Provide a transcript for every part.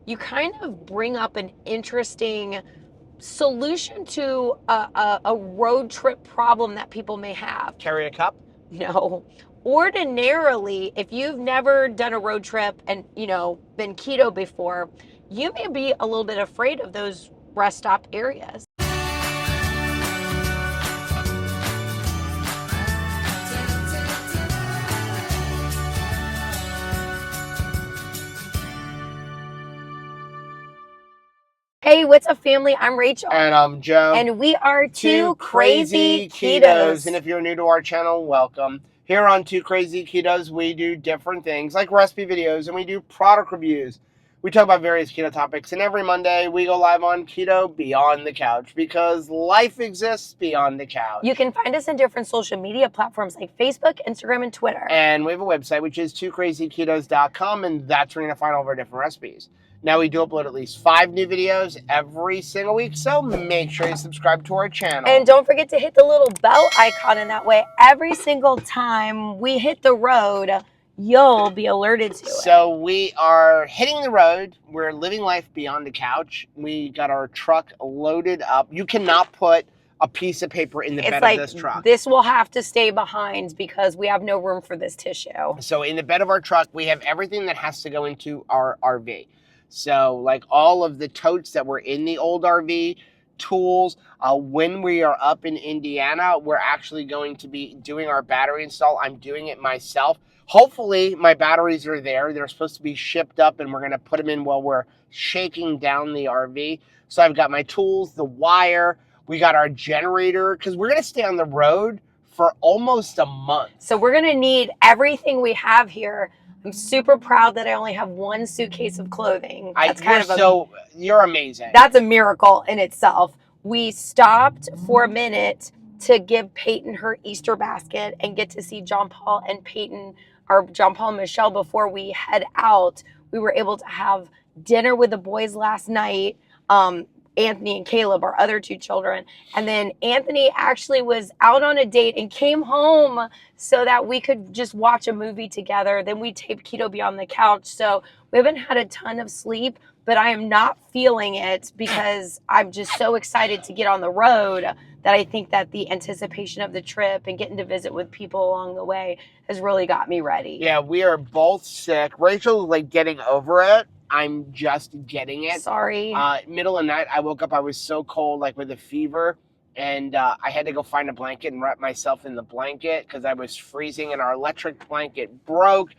you kind of bring up an interesting solution to a road trip problem that people may have. Carry a cup? No. Ordinarily, if you've never done a road trip and, been keto before, you may be a little bit afraid of those rest stop areas. Hey, what's up, family? I'm Rachel. And I'm Joe. And we are Two Crazy Ketos. And if you're new to our channel, welcome. Here on Two Crazy Ketos, we do different things like recipe videos and we do product reviews. We talk about various keto topics. And every Monday, we go live on Keto Beyond the Couch because life exists beyond the couch. You can find us in different social media platforms like Facebook, Instagram, and Twitter. And we have a website, which is twocrazyketos.com, and that's where you're going to find all of our different recipes. Now, we do upload at least 5 new videos every single week, so make sure you subscribe to our channel. And don't forget to hit the little bell icon, and that way every single time we hit the road, you'll be alerted to it. So we are hitting the road. We're living life beyond the couch. We got our truck loaded up. You cannot put a piece of paper in the bed of this truck. This will have to stay behind because we have no room for this tissue. So in the bed of our truck, we have everything that has to go into our RV. So like all of the totes that were in the old RV, tools. When we are up in Indiana, we're actually going to be doing our battery install. I'm doing it myself. Hopefully my batteries are there. They're supposed to be shipped up and we're going to put them in while we're shaking down the RV. So I've got my tools, the wire. We got our generator because we're going to stay on the road for almost a month. So we're going to need everything we have here. I'm super proud that I only have one suitcase of clothing. You're amazing. That's a miracle in itself. We stopped for a minute to give Peyton her Easter basket and get to see John Paul and Peyton, or John Paul and Michelle, before we head out. We were able to have dinner with the boys last night. Anthony and Caleb, our other 2 children. And then Anthony actually was out on a date and came home so that we could just watch a movie together. Then we taped Keto Beyond the Couch. So we haven't had a ton of sleep, but I am not feeling it because I'm just so excited to get on the road that I think that the anticipation of the trip and getting to visit with people along the way has really got me ready. Yeah, we are both sick. Rachel's like getting over it. I'm just getting it. Sorry. Middle of the night, I woke up. I was so cold, like with a fever. And I had to go find a blanket and wrap myself in the blanket because I was freezing and our electric blanket broke.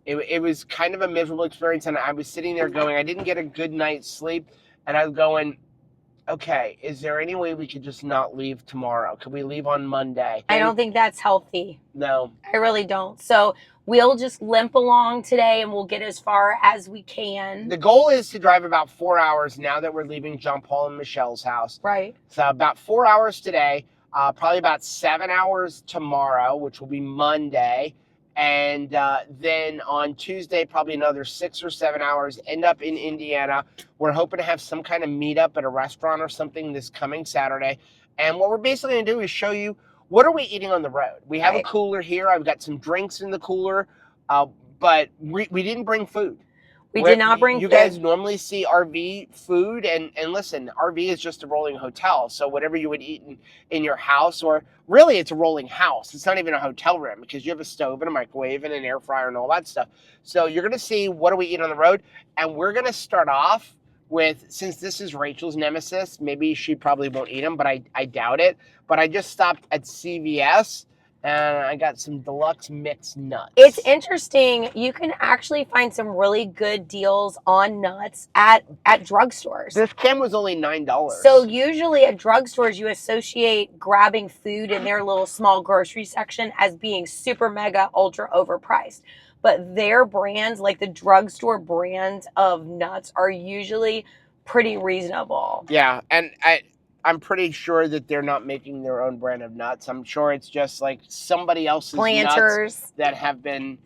It was kind of a miserable experience. And I was sitting there going, I didn't get a good night's sleep. And I was going, okay, is there any way we could just not leave tomorrow? Could we leave on Monday? I don't think that's healthy. No. I really don't. So we'll just limp along today and we'll get as far as we can. The goal is to drive about 4 hours now that we're leaving John Paul and Michelle's house. Right. So about 4 hours today, probably about 7 hours tomorrow, which will be Monday. And then on Tuesday, probably another 6 or 7 hours, end up in Indiana. We're hoping to have some kind of meetup at a restaurant or something this coming Saturday. And what we're basically going to do is show you what are we eating on the road. We have a cooler here. I've got some drinks in the cooler, but we didn't bring food. We did not bring food. You guys normally see RV food, and listen, RV is just a rolling hotel. So whatever you would eat in your house, or really it's a rolling house. It's not even a hotel room because you have a stove and a microwave and an air fryer and all that stuff. So you're going to see what do we eat on the road, and we're going to start off with, since this is Rachel's nemesis, maybe she probably won't eat them, but I doubt it. But I just stopped at CVS. And I got some deluxe mixed nuts. It's interesting. You can actually find some really good deals on nuts at drugstores. This can was only $9. So usually at drugstores, you associate grabbing food in their little small grocery section as being super mega ultra overpriced. But their brands, like the drugstore brands of nuts, are usually pretty reasonable. Yeah, and I'm pretty sure that they're not making their own brand of nuts. I'm sure it's just like somebody else's nuts that have been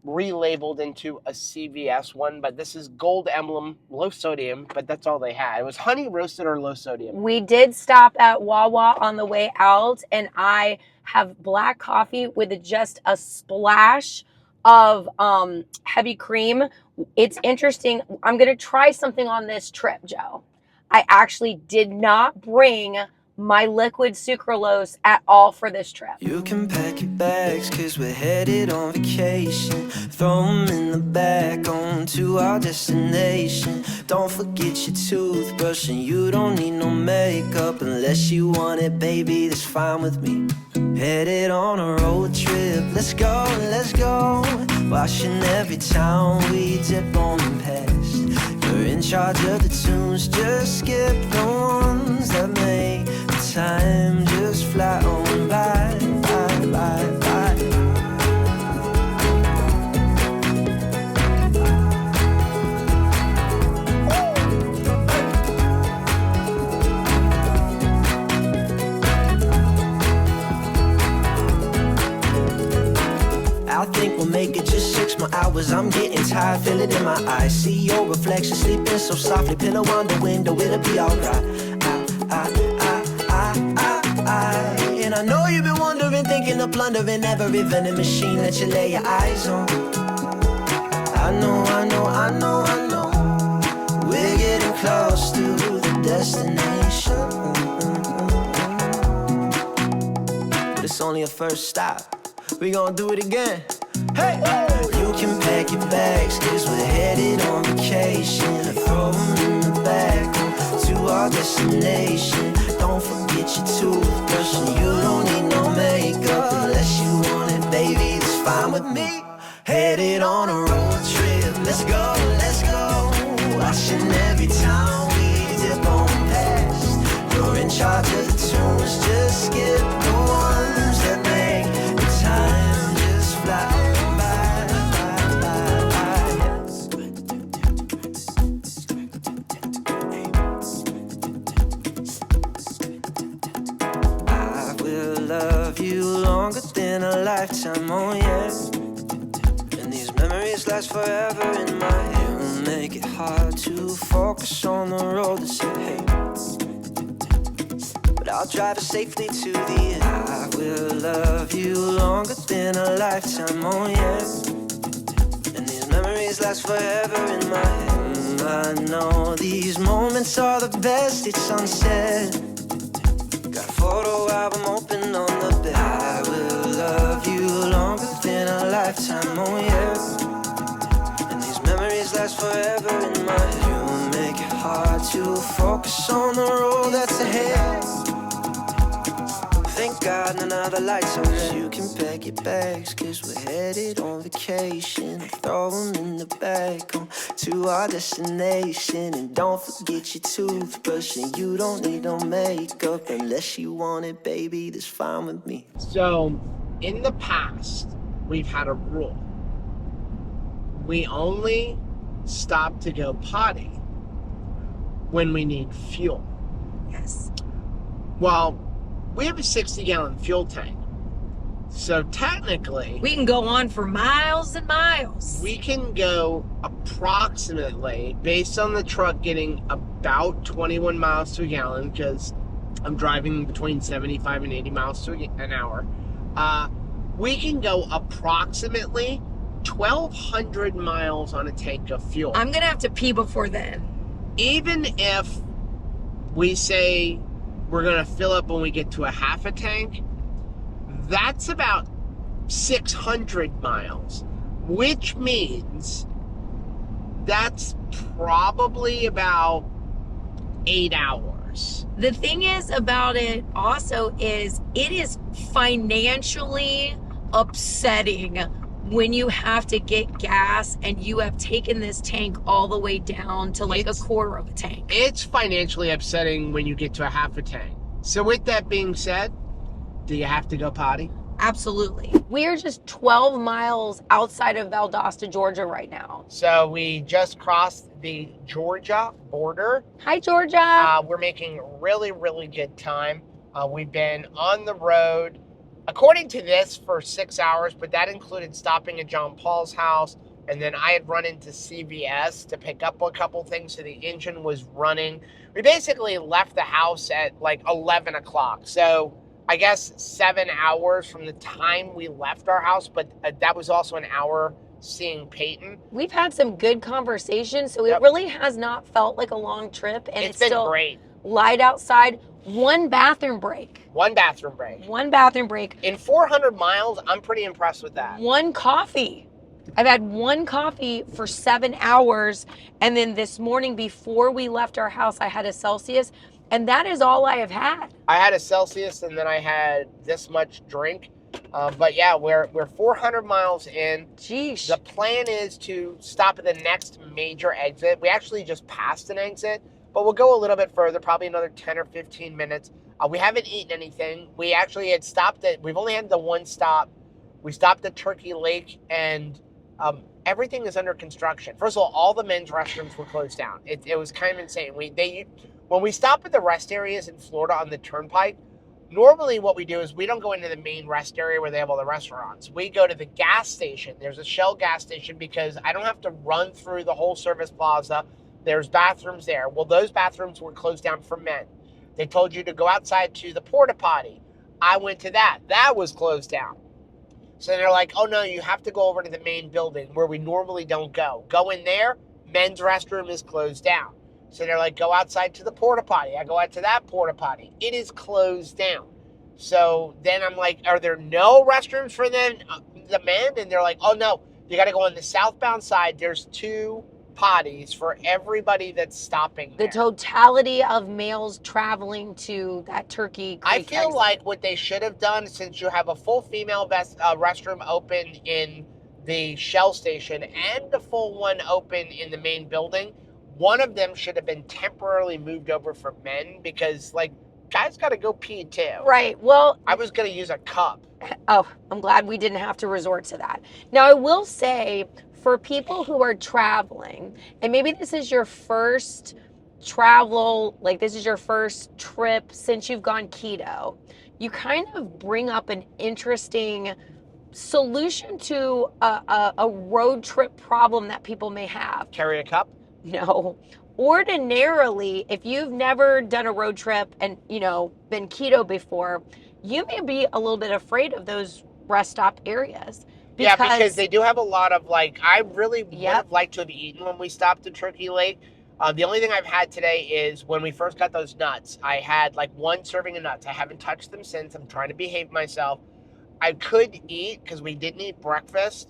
relabeled into a CVS one. But this is Gold Emblem, low sodium, but that's all they had. It was honey roasted or low sodium. We did stop at Wawa on the way out, and I have black coffee with just a splash of heavy cream. It's interesting. I'm going to try something on this trip, Joe. I actually did not bring my liquid sucralose at all for this trip. You can pack your bags, cause we're headed on vacation. Throw them in the back, on to our destination. Don't forget your toothbrush, and you don't need no makeup unless you want it, baby, that's fine with me. Headed on a road trip, let's go, let's go. Washing every town we dip on past. You're in charge of the tunes, just skip the ones that make the time just fly on by, by, by, by. I think we'll make it just 6 more hours. I'm getting tired, feel it in my eyes. See your reflection sleeping so softly. Pillow on the window, it'll be alright. And I know you've been wondering, thinking of plundering every vending machine that you lay your eyes on. I know, I know, I know, I know. We're getting close to the destination. But it's only a first stop. We gon' do it again. Hey! You can pack your bags, cause we're headed on vacation. Throw them in the back to our destination. Don't forget your toothbrush, and you don't need no makeup unless you want it, baby, that's fine with me. Headed on a road trip, let's go, let's go. Watching every town we dip on past. You're in charge of the tunes, just skip the ones that make time just fly by, I will love you longer than a lifetime, oh yeah. And these memories last forever in my head. Will make it hard to focus on the road that's ahead. But I'll drive us safely to the end. I will love you longer than a lifetime, oh yeah. And these memories last forever in my head. I know these moments are the best, it's unsaid. Got a photo album open on the bed. I will love you longer than a lifetime, oh yeah. And these memories last forever in my head. You make it hard to focus on the road that's ahead. Thank God none of the lights are red. You can pack your bags, cause we're headed on vacation. Throw them in the back on to our destination. And don't forget your toothbrush, and you don't need no makeup unless you want it, baby, that's fine with me. So, in the past, we've had a rule. We only stop to go potty when we need fuel. Yes. Well, we have a 60-gallon fuel tank. So technically, we can go on for miles and miles. We can go approximately, based on the truck getting about 21 miles to a gallon, because I'm driving between 75 and 80 miles to an hour. We can go approximately 1,200 miles on a tank of fuel. I'm gonna have to pee before then. Even if we say we're gonna fill up when we get to a half a tank, that's about 600 miles, which means that's probably about 8 hours. The thing is about it also is it is financially upsetting when you have to get gas and you have taken this tank all the way down to like a quarter of a tank. It's financially upsetting when you get to a half a tank. So with that being said, do you have to go potty? Absolutely. We are just 12 miles outside of Valdosta, Georgia right now. So we just crossed the Georgia border. Hi, Georgia. We're making really, really good time. We've been on the road, according to this, for 6 hours, but that included stopping at John Paul's house. And then I had run into CVS to pick up a couple things, so the engine was running. We basically left the house at like 11 o'clock. So I guess 7 hours from the time we left our house, but that was also an hour seeing Peyton. We've had some good conversations, so it Yep. really has not felt like a long trip, and It's it's been still great. light outside. One bathroom break. One bathroom break. One bathroom break. In 400 miles, I'm pretty impressed with that. One coffee. I've had one coffee for 7 hours, and then this morning before we left our house, I had a Celsius, and that is all I have had. I had a Celsius, and then I had this much drink. But yeah, we're 400 miles in. Jeez. The plan is to stop at the next major exit. We actually just passed an exit, but we'll go a little bit further, probably another 10 or 15 minutes. We haven't eaten anything. We actually had stopped we've only had the one stop. We stopped at Turkey Lake, and everything is under construction. First of all the men's restrooms were closed down. It was kind of insane. When we stop at the rest areas in Florida on the turnpike, normally what we do is we don't go into the main rest area where they have all the restaurants. We go to the gas station. There's a Shell gas station because I don't have to run through the whole service plaza. There's bathrooms there. Well, those bathrooms were closed down for men. They told you to go outside to the porta potty. I went to that. That was closed down. So they're like, oh no, you have to go over to the main building where we normally don't go. Go in there, men's restroom is closed down. So they're like, go outside to the porta potty. I go out to that porta potty. It is closed down. So then I'm like, are there no restrooms for the men? And they're like, oh no, you got to go on the southbound side. There's 2 potties for everybody that's stopping there. The totality of males traveling to that Turkey Creek I feel exit. like what they should have done, since you have a full female restroom open in the Shell station and a full one open in the main building, one of them should have been temporarily moved over for men because, like, guys got to go pee too. Right. Well, I was going to use a cup. Oh, I'm glad we didn't have to resort to that. Now, I will say for people who are traveling, and maybe this is your first travel, like this is your first trip since you've gone keto, you kind of bring up an interesting solution to a road trip problem that people may have. Carry a cup? No. Ordinarily, if you've never done a road trip and, been keto before, you may be a little bit afraid of those rest stop areas. Because they do have a lot of, I really would Yep. have liked to have eaten when we stopped at Turkey Lake. The only thing I've had today is when we first got those nuts, I had 1 serving of nuts. I haven't touched them since. I'm trying to behave myself. I could eat because we didn't eat breakfast,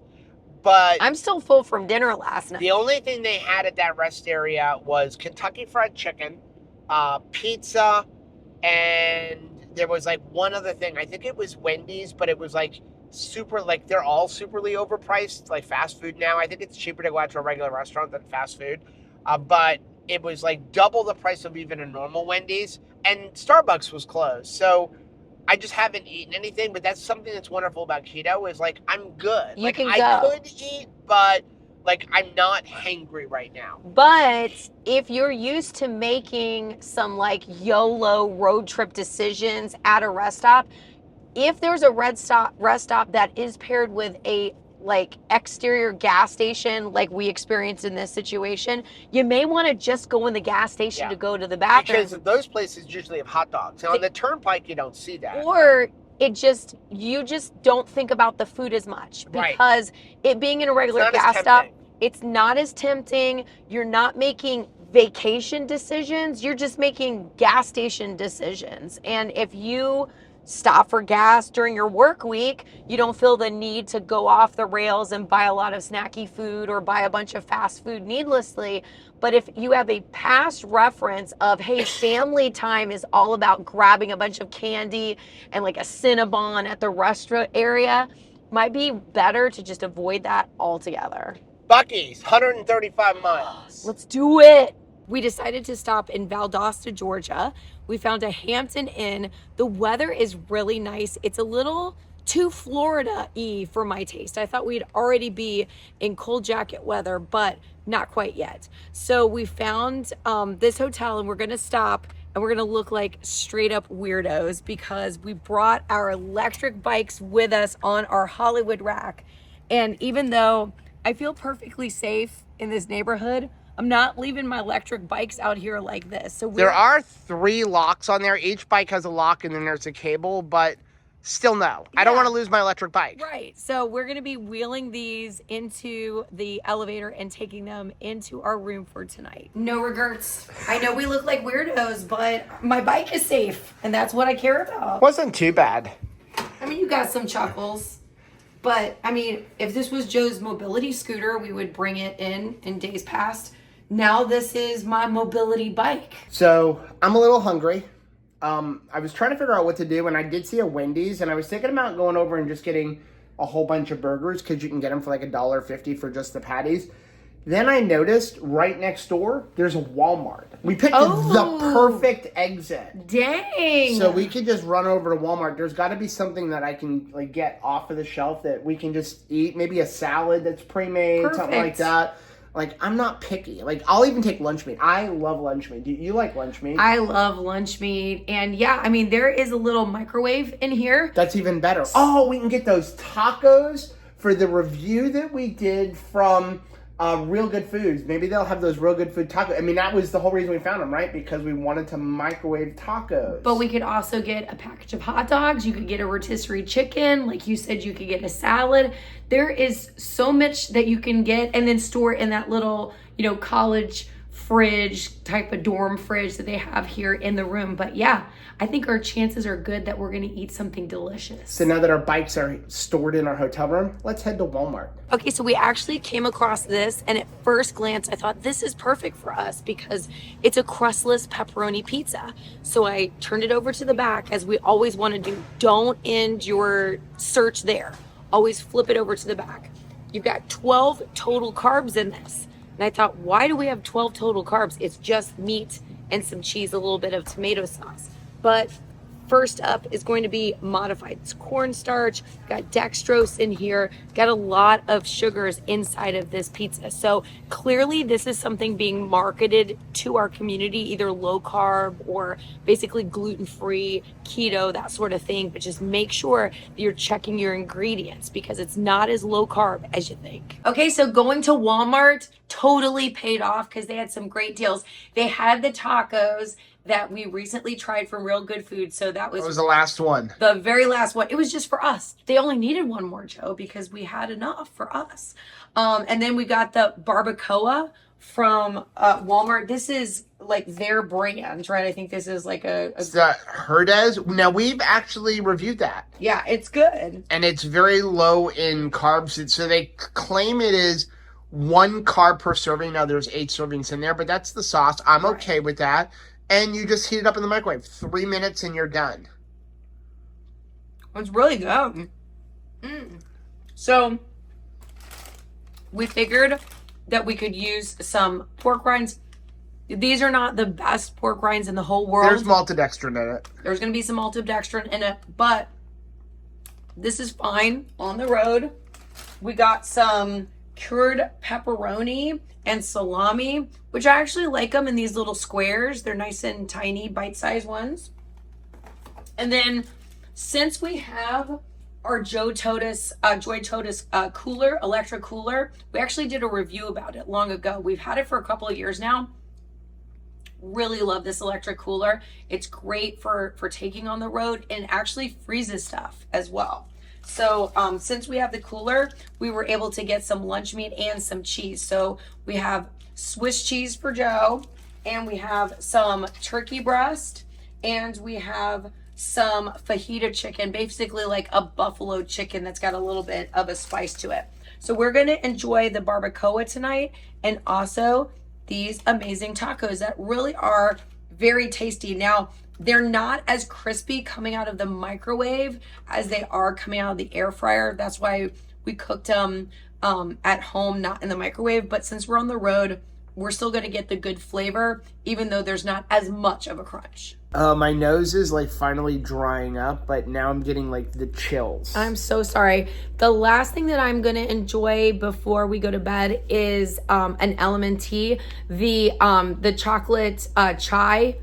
but I'm still full from dinner last night. the only thing they had at that rest area was Kentucky Fried Chicken, pizza, and there was one other thing. I think it was Wendy's, but it was super, they're all superly overpriced, like fast food now. I think it's cheaper to go out to a regular restaurant than fast food. But it was double the price of even a normal Wendy's, and Starbucks was closed. So I just haven't eaten anything, but that's something that's wonderful about keto is I'm good. You can I go. could eat, but I'm not hangry right now. But if you're used to making some YOLO road trip decisions at a rest stop, if there's a rest stop that is paired with a exterior gas station like we experienced in this situation, you may want to just go in the gas station to go to the bathroom. Because those places usually have hot dogs. And on the turnpike, you don't see that. Or you just don't think about the food as much because it being in a regular gas stop, it's not as tempting. You're not making vacation decisions. You're just making gas station decisions. And if you stop for gas during your work week, you don't feel the need to go off the rails and buy a lot of snacky food or buy a bunch of fast food needlessly. But if you have a past reference of, hey, family time is all about grabbing a bunch of candy and a Cinnabon at the restaurant area, might be better to just avoid that altogether. Buc-ee's, 135 miles. Let's do it. We decided to stop in Valdosta, Georgia. We found a Hampton Inn. The weather is really nice. It's a little too Florida-y for my taste. I thought we'd already be in cold jacket weather, but not quite yet. So we found this hotel, and we're gonna stop and we're gonna look like straight up weirdos because we brought our electric bikes with us on our Hollywood rack. And even though I feel perfectly safe in this neighborhood, I'm not leaving my electric bikes out here like this. So There are 3 locks on there. Each bike has a lock and then there's a cable, but still no. I don't Yeah. want to lose my electric bike. Right. So we're going to be wheeling these into the elevator and taking them into our room for tonight. No regrets. I know we look like weirdos, but my bike is safe, and that's what I care about. Wasn't too bad. I mean, you got some chuckles. But, I mean, if this was Joe's mobility scooter, we would bring it in days past. Now this is my mobility bike. So I'm a little hungry. I was trying to figure out what to do, and I did see a Wendy's, and I was thinking about going over and just getting a whole bunch of burgers because you can get them for like $1.50 for just the patties. Then I noticed right next door, there's a Walmart. We picked the perfect exit. Dang. So we could just run over to Walmart. There's got to be something that I can like get off of the shelf that we can just eat. Maybe a salad that's pre-made, something like that. Like, I'm not picky. Like, I'll even take lunch meat. I love lunch meat. Do you like lunch meat? I love lunch meat. And yeah, I mean, there is a little microwave in here. That's even better. Oh, we can get those tacos for the review that we did from Real Good Foods. Maybe they'll have those Real Good Food tacos. I mean, that was the whole reason we found them, right? Because we wanted to microwave tacos. But we could also get a package of hot dogs. You could get a rotisserie chicken. Like you said, you could get a salad. There is so much that you can get and then store in that little, college fridge type of dorm fridge that they have here in the room. But yeah, I think our chances are good that we're going to eat something delicious. So now that our bikes are stored in our hotel room, let's head to Walmart. Okay, so we actually came across this, and at first glance, I thought this is perfect for us because it's a crustless pepperoni pizza. So I turned it over to the back, as we always want to do. Don't end your search there. Always flip it over to the back. You've got 12 total carbs in this. And I thought, why do we have 12 total carbs? It's just meat and some cheese, a little bit of tomato sauce. But first up is going to be modified. It's cornstarch, got dextrose in here, got a lot of sugars inside of this pizza. So clearly this is something being marketed to our community, either low carb or basically gluten-free, keto, that sort of thing. But just make sure that you're checking your ingredients because it's not as low carb as you think. Okay, so going to Walmart totally paid off because they had some great deals. They had the tacos that we recently tried from Real Good Food. So that was the last one. The very last one. It was just for us. They only needed one more, Joe, because we had enough for us. And then we got the barbacoa from Walmart. This is like their brand, right? I think this is like It's the Herdez. Now, we've actually reviewed that. Yeah, it's good. And it's very low in carbs. So they claim it is 1 carb per serving. Now, there's 8 servings in there, but that's the sauce. I'm okay with that. And you just heat it up in the microwave. 3 minutes and you're done. It's really good. So we figured that we could use some pork rinds. These are not the best pork rinds in the whole world. There's maltodextrin in it. There's going to be some maltodextrin in it, but this is fine on the road. We got some cured pepperoni and salami, which I actually like them in these little squares. They're nice and tiny, bite-sized ones. And then since we have our Joy Totus cooler, electric cooler, we actually did a review about it long ago. We've had it for a couple of years now. Really love this electric cooler. It's great for taking on the road and actually freezes stuff as well. So since we have the cooler, we were able to get some lunch meat and some cheese. So we have Swiss cheese for Joe, and we have some turkey breast, and we have some fajita chicken, basically like a buffalo chicken that's got a little bit of a spice to it. So we're going to enjoy the barbacoa tonight, and also these amazing tacos that really are very tasty. Now, they're not as crispy coming out of the microwave as they are coming out of the air fryer. That's why we cooked them at home, not in the microwave. But since we're on the road, we're still going to get the good flavor, even though there's not as much of a crunch. My nose is like finally drying up, but now I'm getting like the chills. I'm so sorry. The last thing that I'm going to enjoy before we go to bed is an Element Tea, the chocolate chai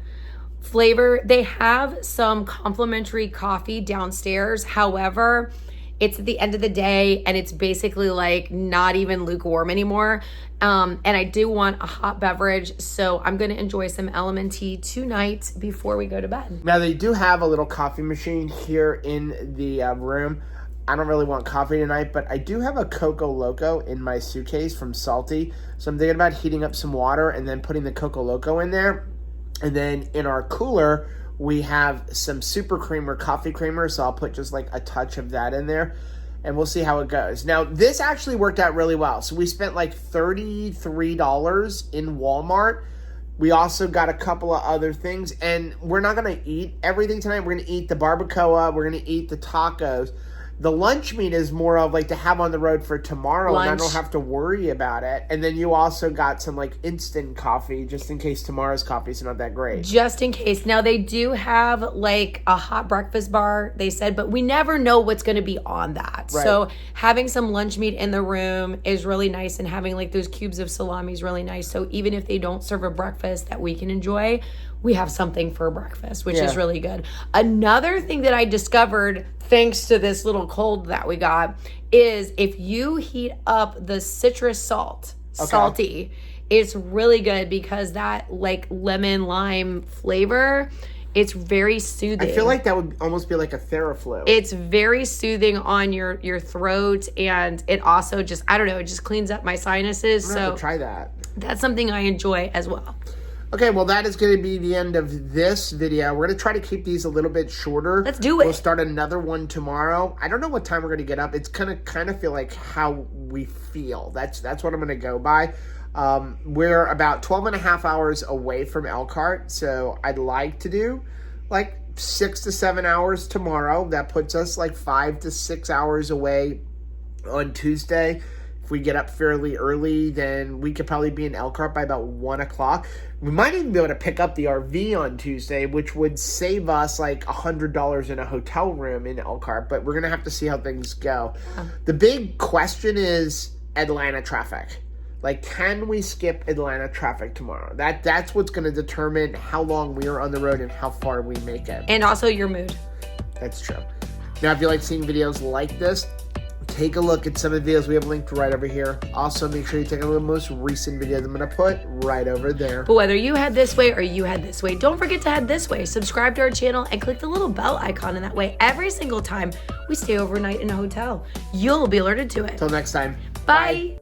flavor. They have some complimentary coffee downstairs. However, It's at the end of the day and it's basically like not even lukewarm anymore. And I do want a hot beverage, so I'm going to enjoy some LMNT tonight before we go to bed. Now, they do have a little coffee machine here in the room. I don't really want coffee tonight, but I do have a Coco Loco in my suitcase from Salty. So I'm thinking about heating up some water and then putting the Coco Loco in there. And then in our cooler, we have some super creamer, coffee creamer. So I'll put just like a touch of that in there. And we'll see how it goes. Now, this actually worked out really well. So we spent like $33 in Walmart. We also got a couple of other things. And we're not going to eat everything tonight. We're going to eat the barbacoa. We're going to eat the tacos. The lunch meat is more of like to have on the road for tomorrow, and I don't have to worry about it. And then you also got some like instant coffee just in case tomorrow's coffee is not that great. Just in case. Now they do have like a hot breakfast bar, they said, but we never know what's going to be on that. Right. So having some lunch meat in the room is really nice, and having like those cubes of salami is really nice. So even if they don't serve a breakfast that we can enjoy, we have something for breakfast, which is really good. Another thing that I discovered thanks to this little cold that we got is if you heat up the citrus salty, it's really good because that like lemon lime flavor, it's very soothing. I feel like that would almost be like a Theraflu. It's very soothing on your throat, and it also just, I don't know, it just cleans up my sinuses. I'm gonna have So to try that. That's something I enjoy as well. Okay, well, that is going to be the end of this video. We're going to try to keep these a little bit shorter. Let's do it. We'll start another one tomorrow. I don't know what time we're going to get up. It's going to kind of feel like how we feel. That's what I'm going to go by. We're about 12 and a half hours away from Elkhart, so I'd like to do like 6 to 7 hours tomorrow. That puts us like 5 to 6 hours away on Tuesday. If we get up fairly early, then we could probably be in Elkhart by about 1 o'clock. We might even be able to pick up the RV on Tuesday, which would save us like $100 in a hotel room in Elkhart, but we're going to have to see how things go. The big question is Atlanta traffic. Like, can we skip Atlanta traffic tomorrow? That's what's going to determine how long we are on the road and how far we make it. And also your mood. That's true. Now, if you like seeing videos like this, take a look at some of the videos we have linked right over here. Also, make sure you take a look at the most recent videos I'm going to put right over there. But whether you head this way or you head this way, don't forget to head this way. Subscribe to our channel and click the little bell icon, and that way every single time we stay overnight in a hotel, you'll be alerted to it. Till next time. Bye.